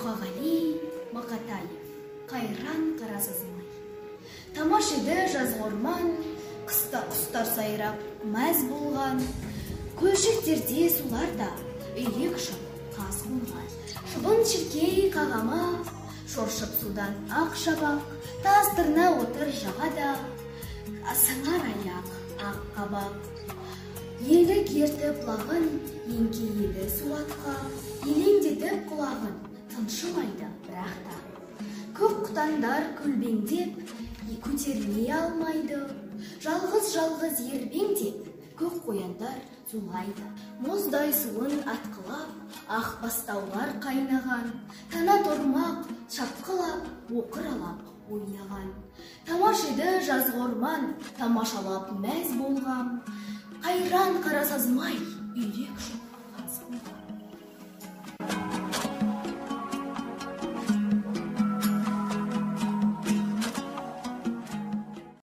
Мұқағали Мақатаев, қайран қарасызмай. Тамаш еді жазғы орман, қыста құстар сайрап мәз болған. Көлшіктерде суларда үйрек шып қаз болған. Шыбын шіркей қағама, шоршып судан ақ шабақ. Тастырна отыр жағада, сыңар аяқ ақ қабақ. Елік ертіп лағын, еңкейеді суатқа. Елеңдетіп құлағын, тыншымайды бірақ та. Көк құтандар көлбеңдеп, көтерілмей алмайды. Жалғыз ербеңдеп, көк қояндар зулайды. Мұздай суын атқылап, ақ бастаулар қайнаған. Тана тормақ шапқылап, оқыралап ойнаған. Тамаш еді жазғы орман, тамашалап мәз болған. Қайран қарасазмай, үйрек шып қаз болған.